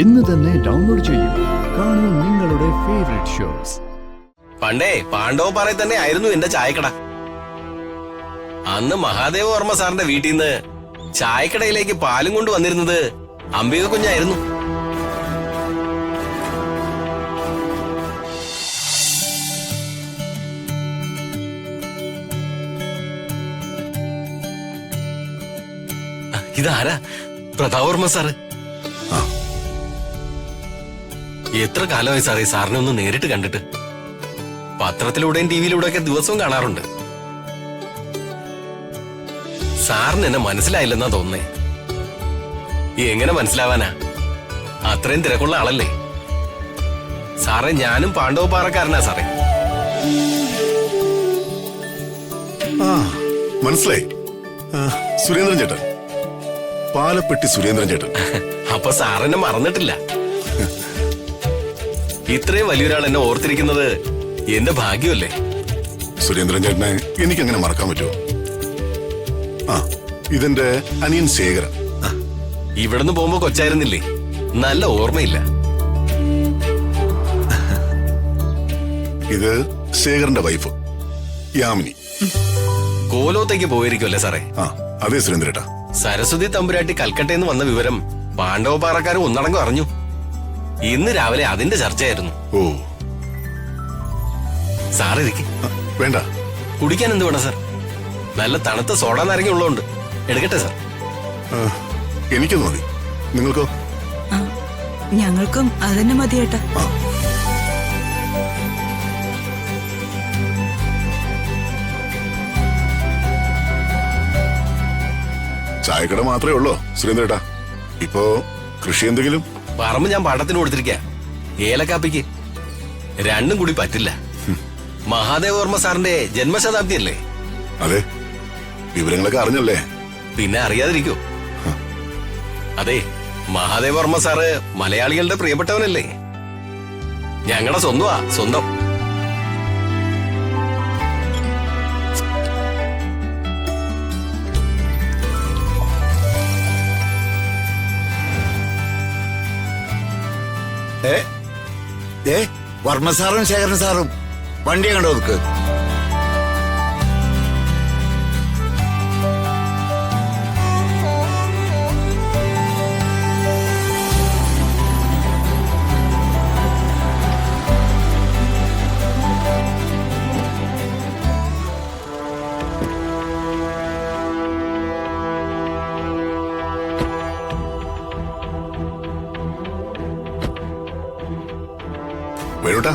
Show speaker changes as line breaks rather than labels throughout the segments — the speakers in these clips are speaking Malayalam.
ഇന്ന് തന്നെ ഡൗൺലോഡ് ചെയ്യൂ. കാണൂ നിങ്ങളുടെ ഫേവറേറ്റ് ഷോസ്.
പണ്ടേ പാണ്ഡവപാറയിൽ തന്നെ ആയിരുന്നു എന്റെ ചായക്കട. അന്ന് മഹാദേവ വർമ്മ സാറിന്റെ വീട്ടിൽ നിന്ന് ചായക്കടയിലേക്ക് പാലും കൊണ്ട് വന്നിരുന്നത് അംബിക കുഞ്ഞായിരുന്നു. ഇതാരാ? പ്രതാപവർമ്മ സാറ്. എത്ര കാലമായി സാറേ സാറിനെ ഒന്ന് നേരിട്ട് കണ്ടിട്ട്. പത്രത്തിലൂടെയും ടിവിയിലൂടെ ഒക്കെ ദിവസവും കാണാറുണ്ട്. സാറിന് എന്നെ മനസ്സിലായില്ലെന്നാ തോന്നുന്നേ. എങ്ങനെ മനസ്സിലാവാനാ? അത്രയും തിരക്കുള്ള ആളല്ലേ സാറേ. ഞാനും പാണ്ഡവപാറക്കാരനാ സാറേ.
മനസ്സിലായി. സുരേന്ദ്രൻ ചേട്ടൻ, പാലപ്പെട്ടി സുരേന്ദ്രൻ ചേട്ടൻ.
അപ്പൊ സാറെന്നെ മറന്നിട്ടില്ല. ഇത്രയും വലിയൊരാൾ എന്നെ ഓർത്തിരിക്കുന്നത് എന്റെ ഭാഗ്യമല്ലേ?
സുരേന്ദ്രൻ ചേട്ടനെ എനിക്കങ്ങനെ മറക്കാൻ പറ്റുമോ? ഇതെന്റെ അനിയൻ ശേഖരൻ.
ഇവിടുന്ന് പോകുമ്പോ കൊച്ചായിരുന്നില്ലേ? നല്ല ഓർമ്മയില്ല.
ഇത് ശേഖരന്റെ വൈഫ് യാമിനി.
കോലോത്തേക്ക് പോയിരിക്കുമല്ലേ സാറേ?
അതെ സുരേന്ദ്രേട്ടാ.
സരസ്വതി തമ്പുരാട്ടി കൽക്കട്ടയിൽ നിന്ന് വന്ന വിവരം പാണ്ഡവപാറക്കാർ ഒന്നടങ്കം അറിഞ്ഞു. ഇന്ന് രാവിലെ അതിന്റെ ചർച്ചയായിരുന്നു.
ഓ
സാർ ഇരിക്കും.
വേണ്ട,
കുടിക്കാൻ എന്ത് വേണം സാർ? നല്ല തണുത്ത സോഡ നാരങ്ങ ഉള്ളതുകൊണ്ട് എടുക്കട്ടെ സാർ?
എനിക്കൊന്നും മതി. നിങ്ങൾക്കോ?
ഞങ്ങൾക്കും അതന്നെ മതിയേട്ടാ.
ചായക്കട മാത്രമേ ഉള്ളോ സുരേന്ദ്രേട്ടാ? ഇപ്പോ കൃഷി എന്തെങ്കിലും?
പറമ്പ് ഞാൻ പാട്ടത്തിന് കൊടുത്തിരിക്ക. ഏലക്കാപ്പിക്ക് രണ്ടും കൂടി പറ്റില്ല. മഹാദേവ വർമ്മ സാറിന്റെ ജന്മശതാബ്ദി അല്ലേ?
അതെ, വിവരങ്ങളൊക്കെ അറിഞ്ഞല്ലേ?
പിന്നെ അറിയാതിരിക്കോ? അതെ, മഹാദേവ വർമ്മ സാറ് മലയാളികളുടെ പ്രിയപ്പെട്ടവനല്ലേ? ഞങ്ങളുടെ സ്വന്തമാ, സ്വന്തം.
വർമ്മ സാറും ശേഖരൻ സാറും വണ്ടി കണ്ടോ? അവർക്ക്
വേണുട്ടാ.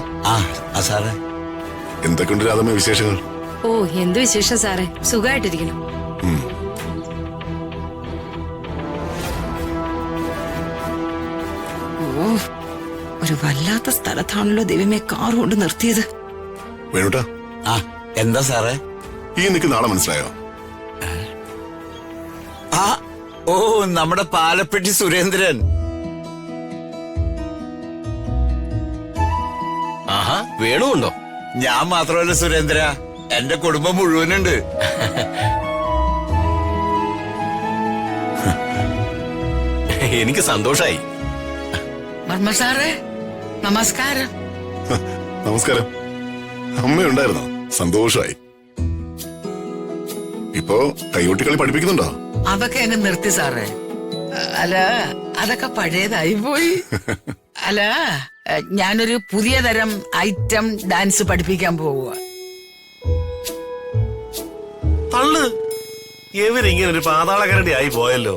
സാറേ,
എന്തൊക്കെയുണ്ട് രാധമ്മ വിശേഷങ്ങൾ?
ഓ, എന്ത് വിശേഷം സാറേ, സുഖമായിട്ടിരിക്കണം.
ഓ, ഒരു വല്ലാത്ത സ്ഥലത്താണല്ലോ ദൈവമേ കാർ കൊണ്ട് നിർത്തിയത്.
വേണുട്ടാ.
എന്താ സാറേ?
ഈ നിൽക്കുന്ന ആളെ മനസ്സിലായോ?
ഓ, നമ്മുടെ പാലപ്പെട്ടി സുരേന്ദ്രൻ.
ആഹാ, വേണുണ്ടോ?
ഞാൻ മാത്രമല്ല സുരേന്ദ്ര, എന്റെ കുടുംബം മുഴുവനുണ്ട്.
എനിക്ക് സന്തോഷായി.
വർമ്മ സാറേ, നമസ്കാരം.
നമസ്കാരം. അമ്മയുണ്ടായിരുന്നോ? സന്തോഷമായി. ഇപ്പോ കൈകൊട്ടിക്കളി പഠിപ്പിക്കുന്നുണ്ടോ?
അതൊക്കെ അങ്ങ് നിർത്തി സാറേ. അല്ല, അതൊക്കെ പഴയതായി പോയി. അല്ല, ഞാനൊരു പുതിയ തരം ഐറ്റം ഡാൻസ് പഠിപ്പിക്കാൻ പോവുക.
തള്ളു, ഇവരിങ്ങനെ ഒരു പാതാളകരടി ആയി പോയല്ലോ.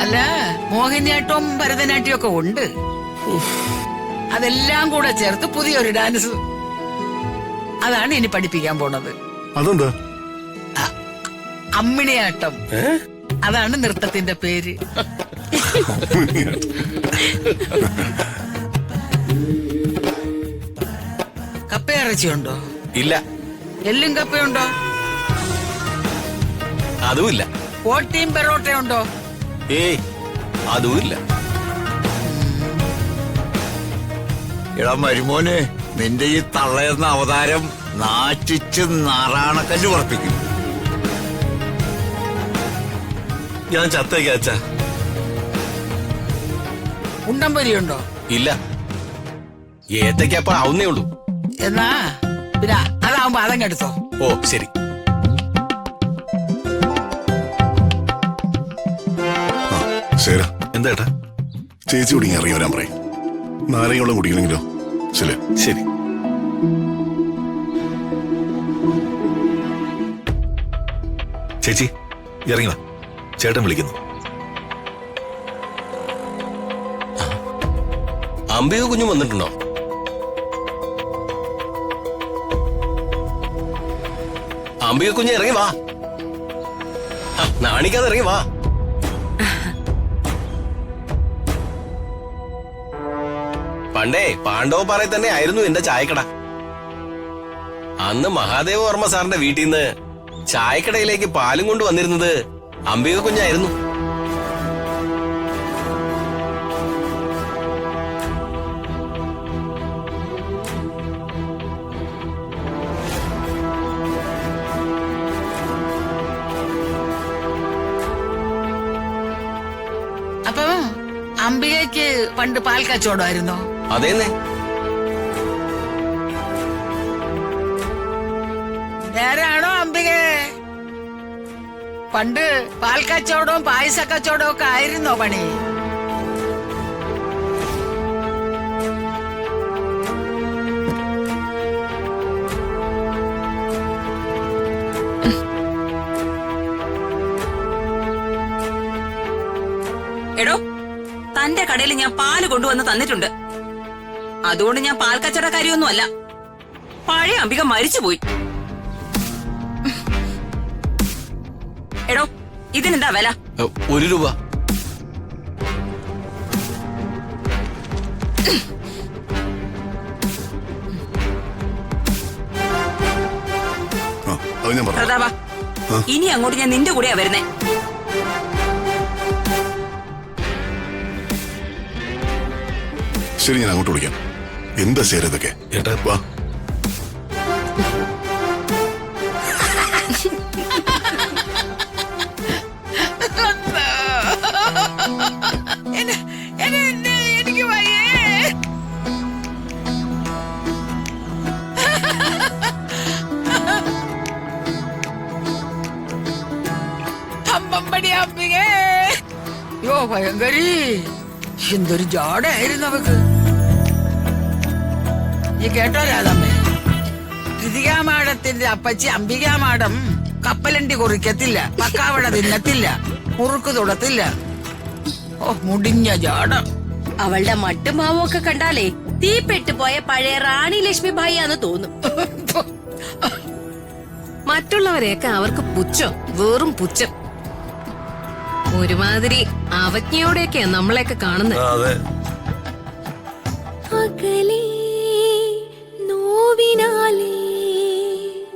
അല്ല, മോഹിനിയാട്ടവും ഭരതനാട്യവും ഒക്കെ ഉണ്ട്. അതെല്ലാം കൂടെ ചേർത്ത് പുതിയൊരു ഡാൻസ്. അതാണ് ഇനി പഠിപ്പിക്കാൻ പോണത്.
അതെന്താ?
അമ്മിണിയാട്ടം. അതാണ് നൃത്തത്തിന്റെ പേര്. കപ്പയിറച്ചിയുണ്ടോ?
ഇല്ല.
എല്ലും കപ്പയുണ്ടോ?
അതുമില്ല.
പോട്ടിയും പെറോട്ടയുണ്ടോ?
ഏയ്, അതുമില്ല.
ഇടാ മരുമോന്, നിന്റെ ഈ തള്ളയെന്ന അവതാരം നാറ്റിച്ച് നാറാണക്കല്ല് ഉറപ്പിക്കും.
ഞാൻ ചത്തേക്ക അച്ഛാ.
ഉണ്ടംപൊരിയുണ്ടോ?
ഇല്ല, ഏത്തയ്ക്കപ്പ ആവുന്നേ ഉള്ളൂ.
എന്നാ പിന്നെ അതാവുമ്പോ അതങ്ങെടുത്തോ.
ഓ ശരി.
ശരി,
എന്താ ഏട്ടാ?
ചേച്ചി കുടിങ്ങി ഇറങ്ങി വരാൻ പറയും. നാരങ്ങളും കുടിക്കണമെങ്കിലോ? ശരി.
ശരി. ചേച്ചി ഇറങ്ങി വാ, ചേട്ടൻ വിളിക്കുന്നു.
അമ്പിക കുഞ്ഞു വന്നിട്ടുണ്ടോ? അമ്പിക കുഞ്ഞ് ഇറങ്ങി വാ, നാണിക്കാതെ ഇറങ്ങി വാ. പണ്ടേ പാണ്ഡവപ്പാറയിൽ തന്നെ ആയിരുന്നു എന്റെ ചായക്കട. അന്ന് മഹാദേവ വർമ്മ സാറിന്റെ വീട്ടിൽ നിന്ന് ചായക്കടയിലേക്ക് പാലും കൊണ്ട് വന്നിരുന്നത് അംബിക കുഞ്ഞായിരുന്നു.
അപ്പൊ അംബികയ്ക്ക് പണ്ട് പാൽ കച്ചവടമായിരുന്നോ?
അതേന്നെ.
നേരാണോ അംബിക? പണ്ട് പാൽ കച്ചവടവും പായസ കച്ചവടവും ഒക്കെ ആയിരുന്നോ പണി?
എടോ, തന്റെ കടയിൽ ഞാൻ പാല് കൊണ്ടുവന്ന് തന്നിട്ടുണ്ട്. അതുകൊണ്ട് ഞാൻ പാൽ കച്ചവടക്കാരിയൊന്നും അല്ല. പഴയ അംബിക മരിച്ചുപോയി. എടോ, ഇതിനെന്താ വില?
1 രൂപ.
അത് ഞാൻ പറഞ്ഞു.
പ്രതാപ, ഇനി അങ്ങോട്ട് ഞാൻ നിന്റെ കൂടെയാ വരുന്നേ.
ശരി, ഞാൻ അങ്ങോട്ട് വിളിക്കാം. എന്താ ശരി ഇതൊക്കെ?
ഏട്ടാ
വാ.
എനിക്ക് വയ്യേ. അമ്മമ്പടി അമ്പികേ. യോ ഭയങ്കരി, എന്തൊരു ജാടായിരുന്നു അവക്ക്. ഈ കേട്ടോ രാധമ്മേ, കൃതികാമാടത്തിന്റെ അപ്പച്ചി അംബികാമാടം കപ്പലണ്ടി കുറിക്കത്തില്ല, പക്കാവട തിന്നത്തില്ല, മുറുക്ക് തൊടത്തില്ല. ഓ, മുടിഞ്ഞ ജാട.
അവളുടെ മട്ടും ഭാവവും ഒക്കെ കണ്ടാലേ തീപ്പെട്ടു പോയ പഴയ റാണി ലക്ഷ്മിബായിയാന്ന് തോന്നും. മറ്റുള്ളവരെയൊക്കെ അവർക്ക് പുച്ഛം, വെറും പുച്ഛം. ഒരുമാതിരി അവജ്ഞയോടെയൊക്കെയാ നമ്മളെയൊക്കെ കാണുന്നത്.
അതെ.
അകലേ നോവിനാലേ